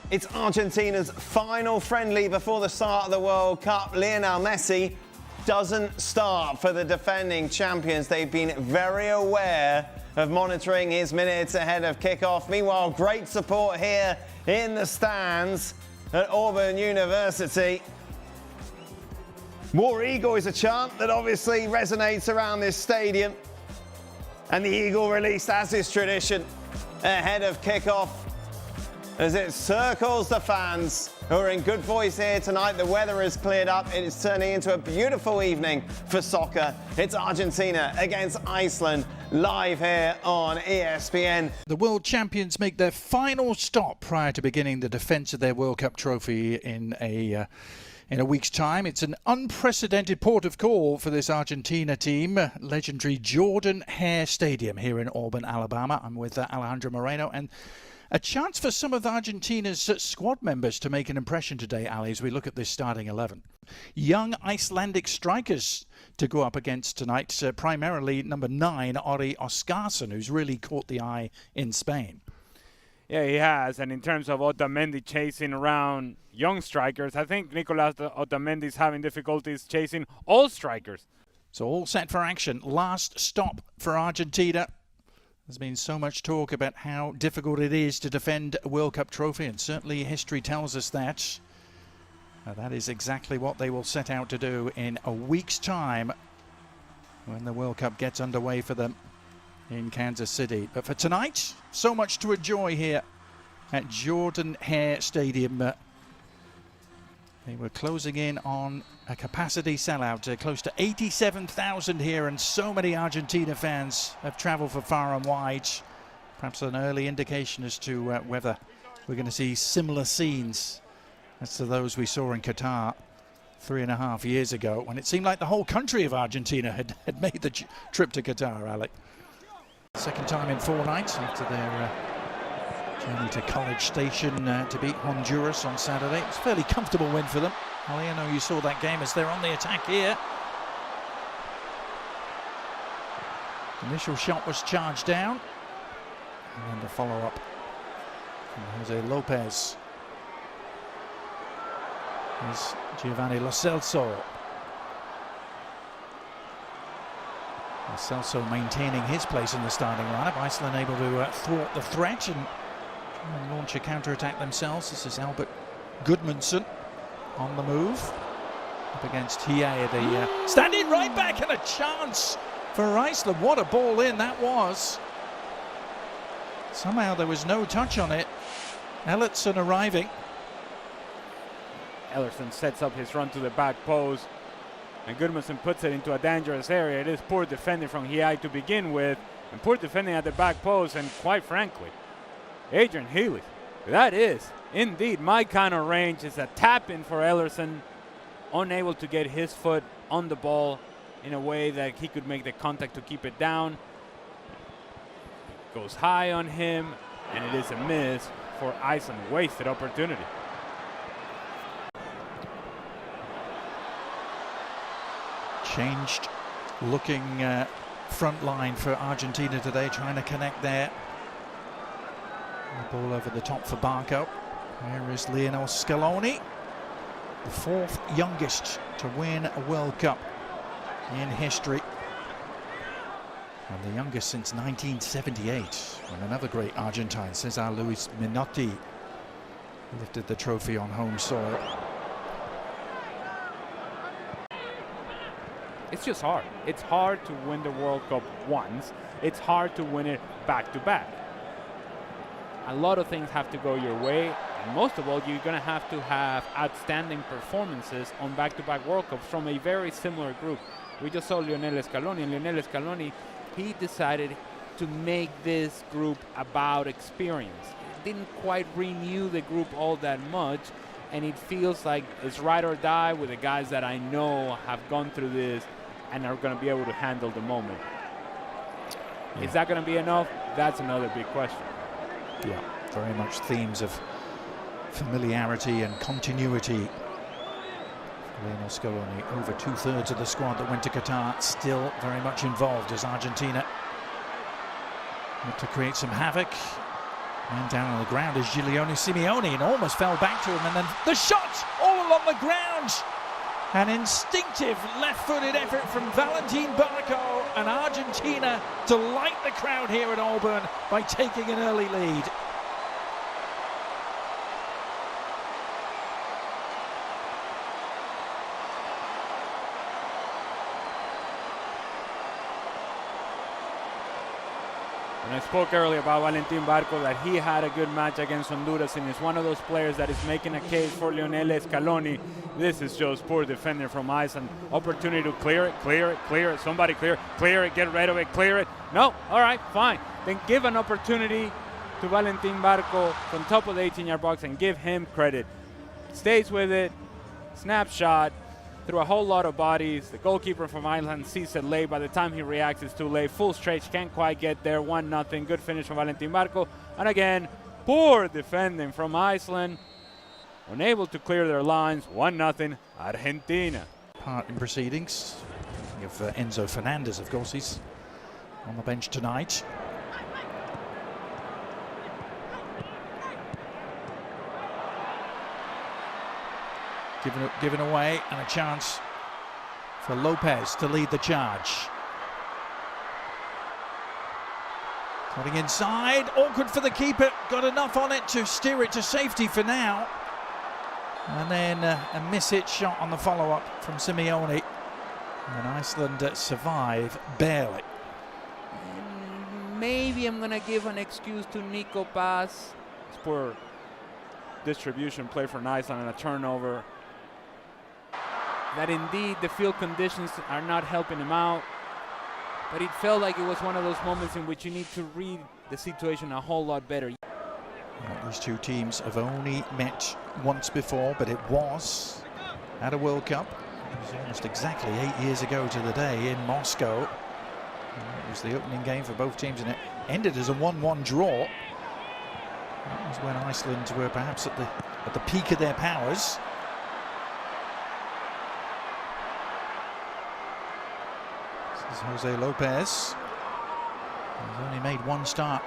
It's Argentina's final friendly before the start of the World Cup. Lionel Messi doesn't start for the defending champions. They've been very aware of monitoring his minutes ahead of kickoff. Meanwhile, great support here in the stands at Auburn University. War Eagle is a chant that obviously resonates around this stadium. And the Eagle released, as is tradition, ahead of kickoff, as it circles the fans who are in good voice here tonight. The weather has cleared up. It is turning into a beautiful evening for soccer. It's Argentina against Iceland, live here on ESPN. The world champions make their final stop prior to beginning the defence of their World Cup trophy in a week's time. It's an unprecedented port of call for this Argentina team. Legendary Jordan Hare Stadium here in Auburn, Alabama. I'm with Alejandro Moreno, and a chance for some of Argentina's squad members to make an impression today, Ali, as we look at this starting 11. Young Icelandic strikers to go up against tonight, primarily number 9, Ori Oskarsson, who's really caught the eye in Spain. Yeah, he has. And in terms of Otamendi chasing around young strikers, I think Nicolas Otamendi's having difficulties chasing all strikers. So all set for action. Last stop for Argentina. There's been so much talk about how difficult it is to defend a World Cup trophy, and certainly history tells us that. That is exactly what they will set out to do in a week's time when the World Cup gets underway for them in Kansas City. But for tonight, so much to enjoy here at Jordan Hare Stadium. They were closing in on a capacity sellout, close to 87,000 here, and so many Argentina fans have travelled for far and wide. Perhaps an early indication as to whether we're going to see similar scenes as to those we saw in Qatar 3.5 years ago, when it seemed like the whole country of Argentina had made the trip to Qatar, Alec. Second time in 4 nights after their journey to College Station to beat Honduras on Saturday. It's a fairly comfortable win for them. Ali, I know you saw that game as they're on the attack here. Initial shot was charged down. And then the follow-up from Jose Lopez. Here's Giovanni Lo Celso. Lo Celso maintaining his place in the starting lineup. Iceland able to thwart the threat and launch a counter-attack themselves. This is Albert Gudmundsson on the move up against Hie, the standing right back, and a chance for Iceland. What a ball in that was. Somehow there was no touch on it. Ellertsson arriving. Ellertsson sets up his run to the back post, and Gudmundsson puts it into a dangerous area. It is poor defending from Hie to begin with, and poor defending at the back post, and quite frankly, Adrian Healy, that is indeed my kind of range. Is a tap-in for Ellertsson, unable to get his foot on the ball in a way that he could make the contact to keep it down. Goes high on him, and it is a miss for Iceland. Wasted opportunity. Changed looking front line for Argentina today, trying to connect there. The ball over the top for Barco. Here is Lionel Scaloni, the 4th youngest to win a World Cup in history, and the youngest since 1978, when another great Argentine, Cesar Luis Menotti, lifted the trophy on home soil. It's just hard. It's hard to win the World Cup once. It's hard to win it back-to-back. A lot of things have to go your way, and most of all, you're going to have outstanding performances on back-to-back World Cups from a very similar group. We just saw Lionel Scaloni, and Lionel Scaloni, he decided to make this group about experience. It didn't quite renew the group all that much, and it feels like it's ride or die with the guys that I know have gone through this and are going to be able to handle the moment. Yeah. Is that going to be enough? That's another big question. Yeah, very much themes of familiarity and continuity. Lionel Scaloni, over 2/3 of the squad that went to Qatar, still very much involved as Argentina look to create some havoc Man down on the ground is Simeone and almost fell back to him, and then the shot all along the ground. An instinctive left-footed effort from Valentin Barco, and Argentina delight the crowd here at Auburn by taking an early lead. And I spoke earlier about Valentin Barco, that he had a good match against Honduras, and is one of those players that is making a case for Lionel Scaloni. This is just poor defender from Iceland. Opportunity to clear it. Somebody clear it, get rid of it, clear it. No, all right, fine. Then give an opportunity to Valentin Barco from top of the 18-yard box and give him credit. Stays with it, snapshot, through a whole lot of bodies. The goalkeeper from Iceland sees it late. By the time he reacts, it's too late. Full stretch, can't quite get there. 1-0. Good finish from Valentin Barco. And again, poor defending from Iceland. Unable to clear their lines. 1-0. Argentina. Part in proceedings. Thinking of Enzo Fernandez, of course. He's on the bench tonight. Given away, and a chance for Lopez to lead the charge. Cutting inside, awkward for the keeper, got enough on it to steer it to safety for now. And then a miss-hit shot on the follow-up from Simeone. And Iceland survive barely. And maybe I'm gonna give an excuse to Nico Paz. It's poor distribution play for Iceland and a turnover. That indeed the field conditions are not helping him out, but it felt like it was one of those moments in which you need to read the situation a whole lot better. These two teams have only met once before, but it was at a World Cup. It was almost exactly 8 years ago to the day in Moscow. It was the opening game for both teams, and it ended as a 1-1 draw. That was when Iceland were perhaps at the peak of their powers. This is Jose Lopez. He's only made one start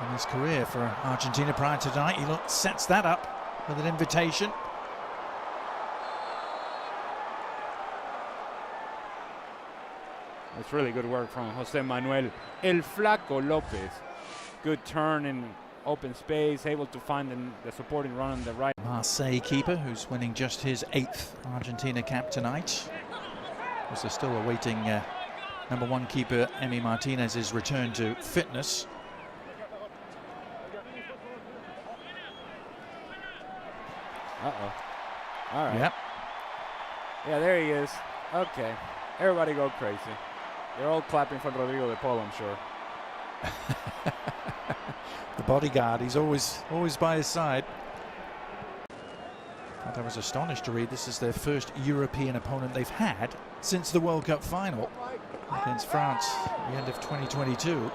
in his career for Argentina prior to tonight. He sets that up with an invitation. It's really good work from Jose Manuel El Flaco Lopez. Good turn in open space, able to find the supporting run on the right. Marseille keeper, who's winning just his 8th Argentina cap tonight. As they're still awaiting number 1 keeper Emi Martinez's return to fitness. Uh-oh. All right. Yep. Yeah, there he is. Okay. Everybody go crazy. They're all clapping for Rodrigo de Paul, I'm sure. The bodyguard, he's always by his side. I was astonished to read this is their first European opponent they've had since the World Cup final against France at the end of 2022.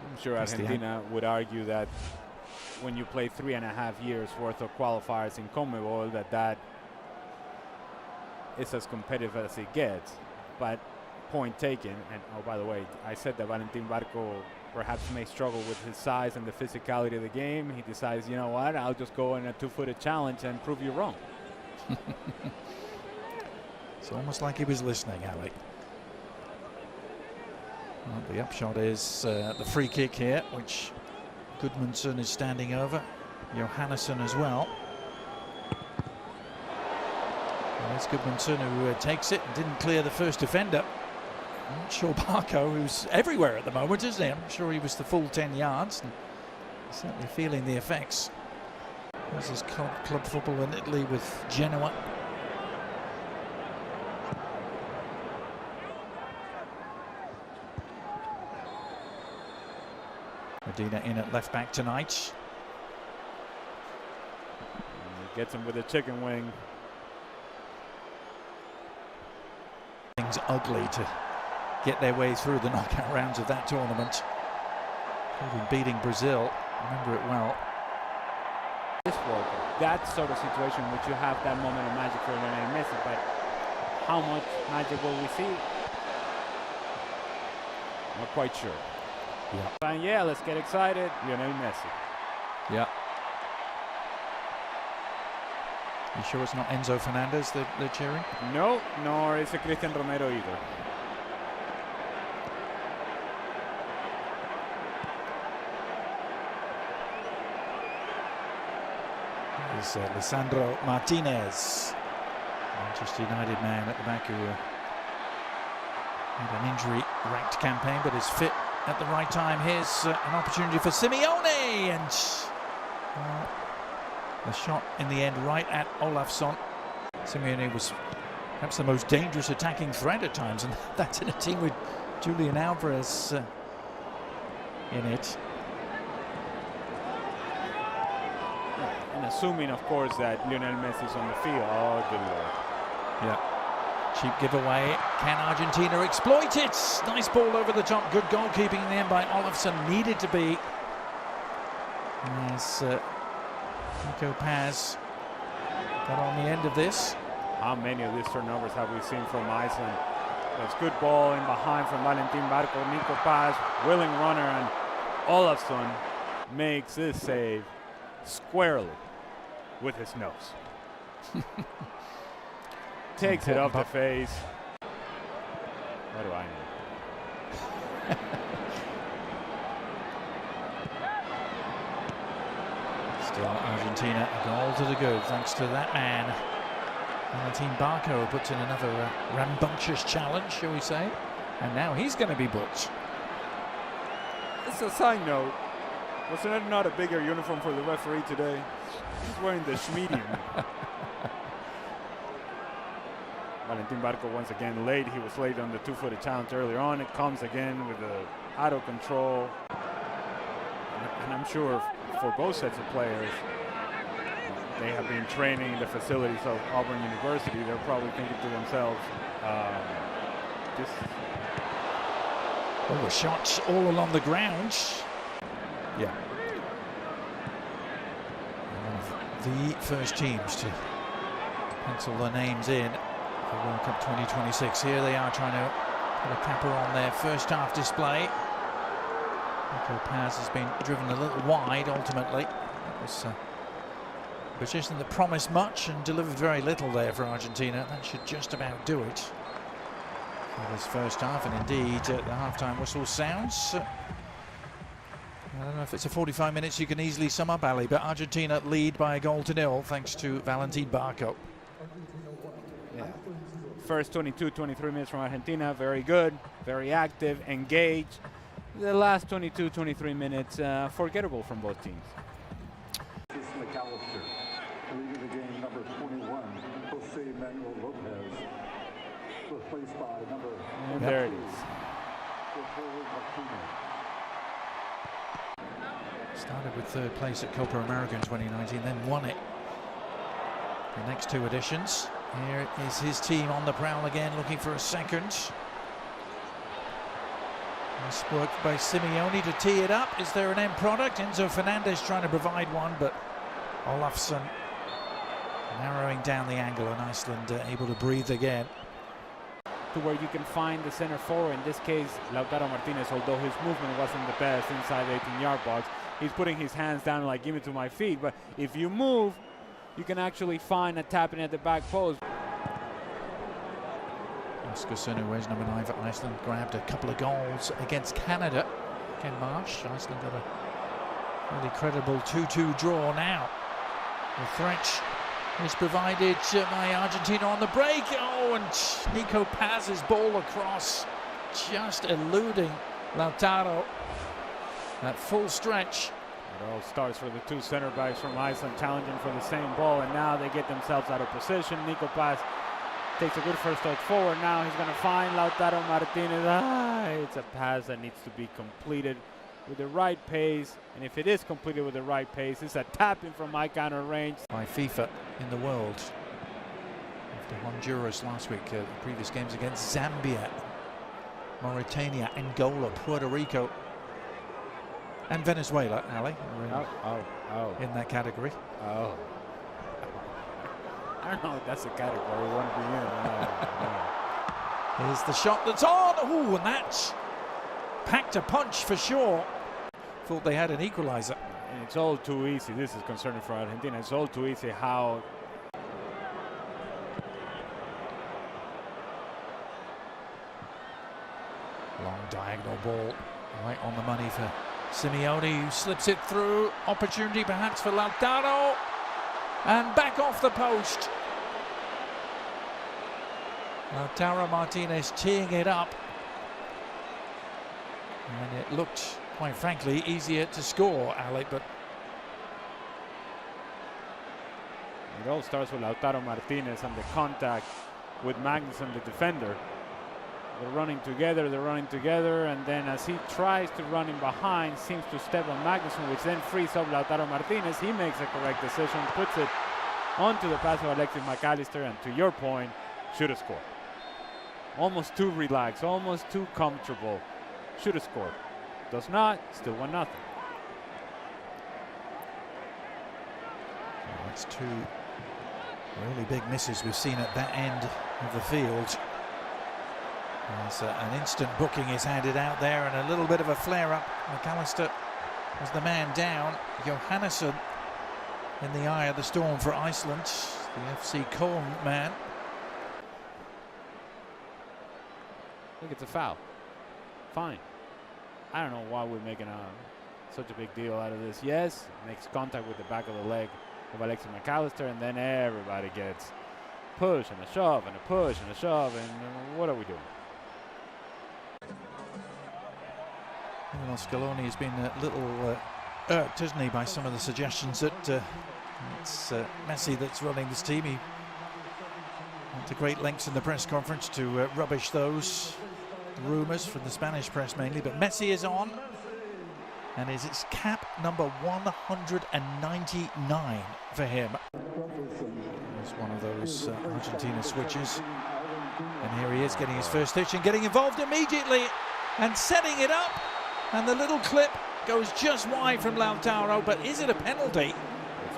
I'm sure Argentina would argue that when you play 3.5 years worth of qualifiers in CONMEBOL, that is as competitive as it gets. But point taken, and oh, by the way, I said that Valentin Barco perhaps may struggle with his size and the physicality of the game. He decides, you know what, I'll just go in a 2-footed challenge and prove you wrong. It's almost like he was listening, Alec. Well, the upshot is the free kick here, which Gudmundsson is standing over. Johannesson as well. And there's Gudmundsson who takes it and didn't clear the first defender. I'm not sure Barco, who's everywhere at the moment, isn't he? I'm sure he was the full 10 yards. And certainly feeling the effects. This is club football in Italy with Genoa. Medina in at left back tonight. And he gets him with a chicken wing. Things ugly to get their way through the knockout rounds of that tournament. Including beating Brazil. Remember it well. This World Cup, that sort of situation in which you have that moment of magic for Lionel Messi, but how much magic will we see? Not quite sure. Yeah. And yeah, let's get excited. Lionel Messi. Yeah. You sure it's not Enzo Fernandez that they're cheering? No, nor is it Cristian Romero either. Is Lisandro Martinez, Manchester United man at the back, who had an injury-racked campaign but is fit at the right time. Here's an opportunity for Simeone, and the shot in the end right at Olafsson. Simeone was perhaps the most dangerous attacking threat at times, and that's in a team with Julian Alvarez in it. And assuming, of course, that Lionel Messi is on the field. Oh, good lord. Yeah. Cheap giveaway. Can Argentina exploit it? Nice ball over the top. Good goalkeeping in the end by Olafsson. Needed to be. As Nico Paz got on the end of this. How many of these turnovers have we seen from Iceland? There's good ball in behind from Valentin Barco. Nico Paz, willing runner, and Olafsson makes this save squarely with his nose. Takes it off the face. What do I know? Still Argentina, a goal to the good, thanks to that man. Valentin Barco puts in another rambunctious challenge, shall we say. And now he's going to be booked. It's a side note. Was there not a bigger uniform for the referee today? He's wearing the medium. Valentin Barco once again late. He was late on the two-footed challenge earlier on. It comes again with the out of control. And I'm sure for both sets of players, they have been training in the facilities of Auburn University. They're probably thinking to themselves, Oh, the shots all along the ground. Yeah. One of the first teams to pencil their names in for World Cup 2026. Here they are trying to put a capper on their first half display. Nico Paz has been driven a little wide ultimately. That was a position that promised much and delivered very little there for Argentina. That should just about do it for this first half, and indeed the half-time whistle sounds. I don't know if it's a 45 minutes you can easily sum up, Ali, but Argentina lead by a goal to nil thanks to Valentin Barco. Yeah. First 22, 23 minutes from Argentina, very good, very active, engaged. The last 22, 23 minutes, forgettable from both teams. McAllister, leading the game, number 21, Jose Manuel Lopez, replaced by number... And there it is. Started with third place at Copa America in 2019, then won it the next two editions. Here is his team on the prowl again, looking for a second. Nice work by Simeone to tee it up. Is there an end product? Enzo Fernandez trying to provide one, but Olafsson narrowing down the angle, and Iceland able to breathe again. To where you can find the center forward, in this case Lautaro Martinez, although his movement wasn't the best inside the 18-yard box. He's putting his hands down like, give it to my feet, but if you move, you can actually find a tapping at the back post. Oscar Wears number 9 for Iceland grabbed a couple of goals against Canada. Ken Marsh, Iceland got a really credible 2-2 draw now. The threat is provided by Argentina on the break. Oh, and Nico Paz's ball across, just eluding Lautaro. That full stretch. It all starts for the two center backs from Iceland challenging for the same ball, and now they get themselves out of position. Nico Paz takes a good first step forward. Now he's going to find Lautaro Martinez. It's a pass that needs to be completed with the right pace, and if it is completed with the right pace, it's a tapping from my counter range. By FIFA in the world. After Honduras last week, the previous games against Zambia, Mauritania, Angola, Puerto Rico, and Venezuela, Ali, in that category. Oh. I don't know if that's the category we want to be in. Here's the shot that's on. Ooh, and that packed a punch for sure. Thought they had an equalizer. And it's all too easy. This is concerning for Argentina. It's all too easy how long diagonal ball right on the money for Simeone, who slips it through. Opportunity perhaps for Lautaro, and back off the post. Lautaro Martinez teeing it up, and it looked, quite frankly, easier to score, Alec, but it all starts with Lautaro Martinez and the contact with Magnusson, the defender. They're running together, and then as he tries to run in behind, seems to step on Magnusson, which then frees up Lautaro Martinez. He makes the correct decision, puts it onto the pass of Alexis McAllister, and to your point, should have scored. Almost too relaxed, almost too comfortable. Should have scored. Does not, still 1-0. That's two really big misses we've seen at that end of the field. As an instant booking is handed out there, and a little bit of a flare-up. McAllister was the man down. Johannesson in the eye of the storm for Iceland, the FC Köln man. I think it's a foul. Fine. I don't know why we're making such a big deal out of this. Yes, makes contact with the back of the leg of Alexis McAllister, and then everybody gets push and a shove and a push and a shove, and what are we doing? Well, Scaloni has been a little irked, hasn't he, by some of the suggestions that it's Messi that's running this team. He went to great lengths in the press conference to rubbish those rumours from the Spanish press mainly, but Messi is on, and it's cap number 199 for him. It's one of those Argentina switches, and here he is getting his first touch and getting involved immediately and setting it up, and the little clip goes just wide from Lautaro, but is it a penalty?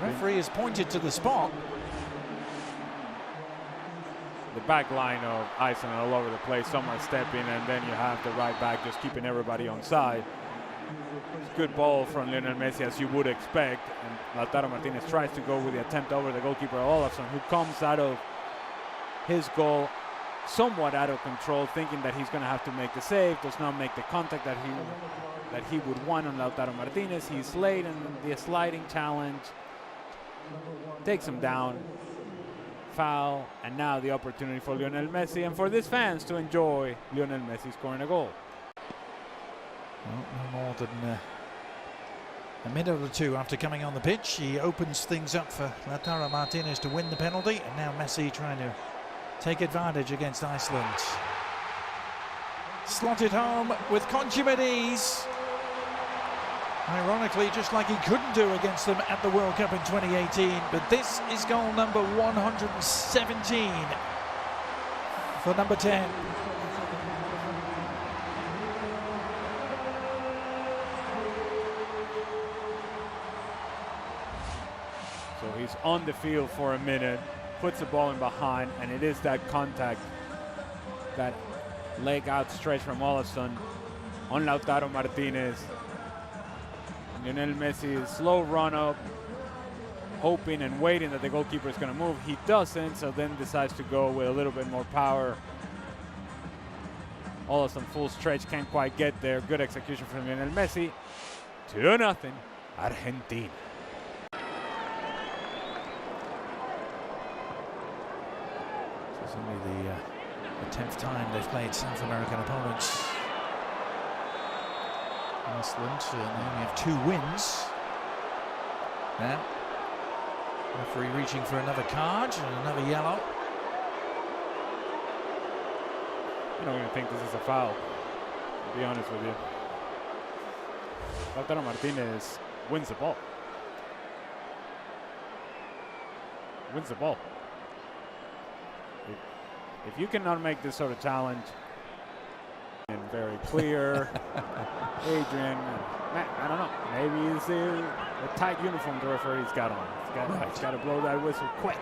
The referee has pointed to the spot. The back line of Iceland all over the place, someone stepping, and then you have the right back just keeping everybody on side. It's good ball from Lionel Messi, as you would expect, and Lautaro Martinez tries to go with the attempt over the goalkeeper Olafsson, who comes out of his goal somewhat out of control, thinking that he's going to have to make the save, does not make the contact that he would want on Lautaro Martinez. He's late in the sliding challenge, takes him down, foul, and now the opportunity for Lionel Messi and for these fans to enjoy Lionel Messi scoring a goal. Well, no more than a minute or two after coming on the pitch, he opens things up for Lautaro Martinez to win the penalty, and now Messi trying to take advantage against Iceland. Slotted home with consummate ease. Ironically, just like he couldn't do against them at the World Cup in 2018, but this is goal number 117 for number 10. So he's on the field for a minute, puts the ball in behind, and it is that contact, that leg outstretched from Olafsson on Lautaro Martinez. Lionel Messi, slow run up, hoping and waiting that the goalkeeper is going to move. He doesn't, so then decides to go with a little bit more power. Olafsson full stretch, can't quite get there. Good execution from Lionel Messi. 2-0, Argentina. It's only the 10th time they've played South American opponents. Iceland, they only have 2 wins. Now, referee reaching for another card and another yellow. I don't even think this is a foul, to be honest with you. Lautaro Martinez wins the ball. Wins the ball. If you cannot make this sort of challenge, and very clear, Adrian, I don't know, maybe it's the tight uniform the referee's got on. He's got to blow that whistle quick.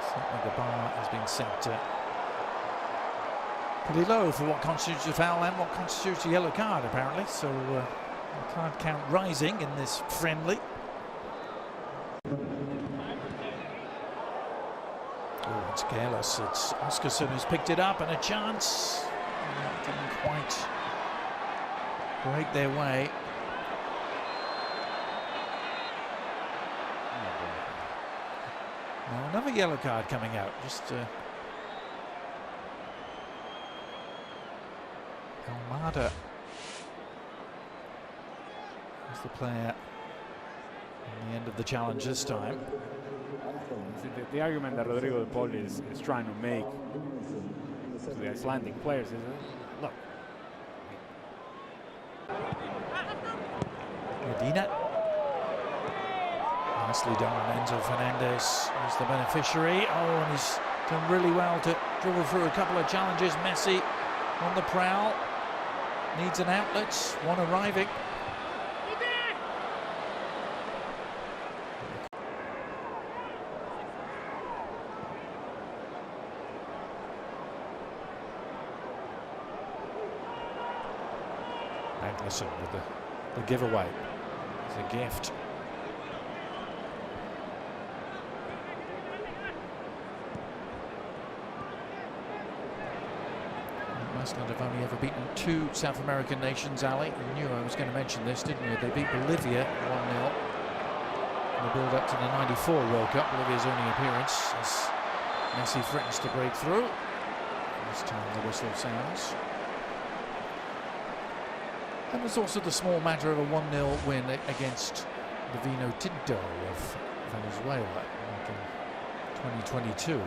Certainly the bar has been set pretty low for what constitutes a foul and what constitutes a yellow card, apparently. So the card count rising in this friendly. Oh, it's careless. It's Oscarsson who's picked it up, and a chance. Didn't quite break their way. Well, another yellow card coming out. Just Almada is the player in the end of the challenge this time. The argument that Rodrigo de Paul is trying to make to the Icelandic players is, look. Medina. Nicely done. Enzo Fernandez is the beneficiary. Oh, and he's done really well to dribble through a couple of challenges. Messi on the prowl. Needs an outlet. One arriving. Magnuson with the giveaway. It's a gift. Iceland have only ever beaten 2 South American nations, Ali. You knew I was going to mention this, didn't you? They beat Bolivia 1-0 in the build-up to the '94 World Cup. Bolivia's only appearance as Messi threatens to break through. This time the whistle sounds. And there's also the small matter of a 1-0 win against the Vino Tinto of Venezuela back in 2022.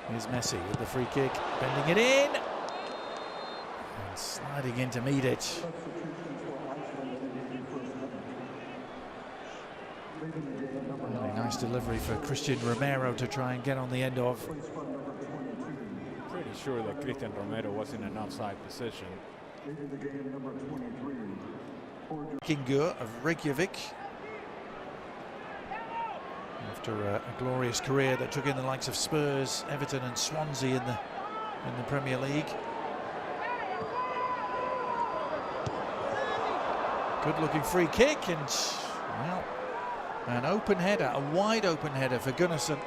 Here's Messi with the free kick, bending it in and sliding in to meet it. Really nice delivery for Christian Romero to try and get on the end of. Pretty sure that Christian Romero was in an offside position. Kingur of Reykjavik. After a glorious career that took in the likes of Spurs, Everton and Swansea in the Premier League. Good looking free kick, and well, an open header, a wide open header for Gunnarsson.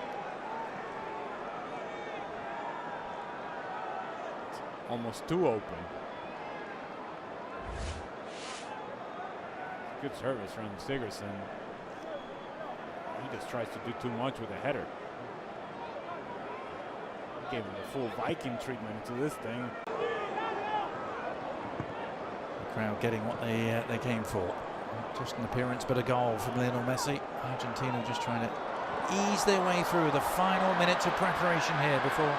Almost too open. Good service from Sigurdsson. He just tries to do too much with a header. Gave him the full Viking treatment to this thing. The crowd getting what they came for. Not just an appearance, but a goal from Lionel Messi. Argentina just trying to ease their way through the final minutes of preparation here before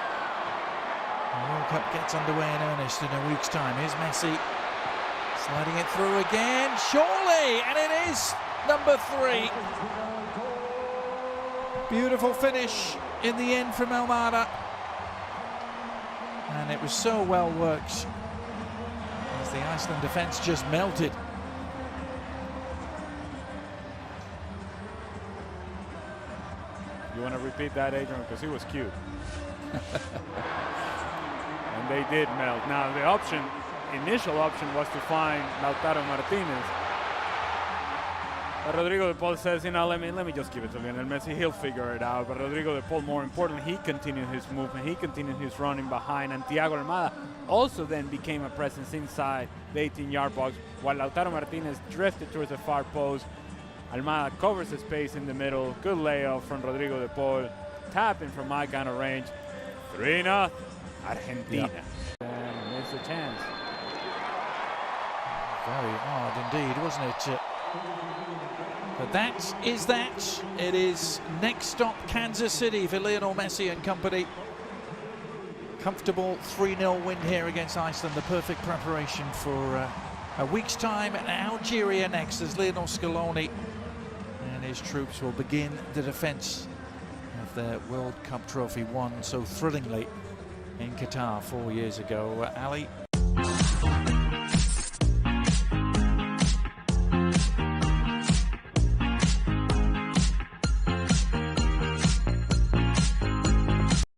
the World Cup gets underway in earnest in a week's time. Here's Messi sliding it through again, surely, and it is number 3. Beautiful finish in the end from Almada, and it was so well worked as the Iceland defence just melted. You want to repeat that, Adrian, because he was cute. And they did melt. Now the initial option was to find Lautaro Martinez. But Rodrigo de Paul says, you know, let me just give it to Lionel Messi. He'll figure it out. But Rodrigo de Paul, more importantly, he continued his movement. He continued his running behind. And Thiago Almada also then became a presence inside the 18-yard box, while Lautaro Martinez drifted towards the far post. Almada covers the space in the middle. Good layoff from Rodrigo de Paul. Tapping from my kind of range. 3-0, Argentina. Yep. And missed a chance. Very odd indeed, wasn't it? But that is that. It is next stop Kansas City for Lionel Messi and company. Comfortable 3-0 win here against Iceland. The perfect preparation for a week's time at Algeria next, as Lionel Scaloni and his troops will begin the defence of their World Cup trophy won so thrillingly in Qatar 4 years ago. Ali,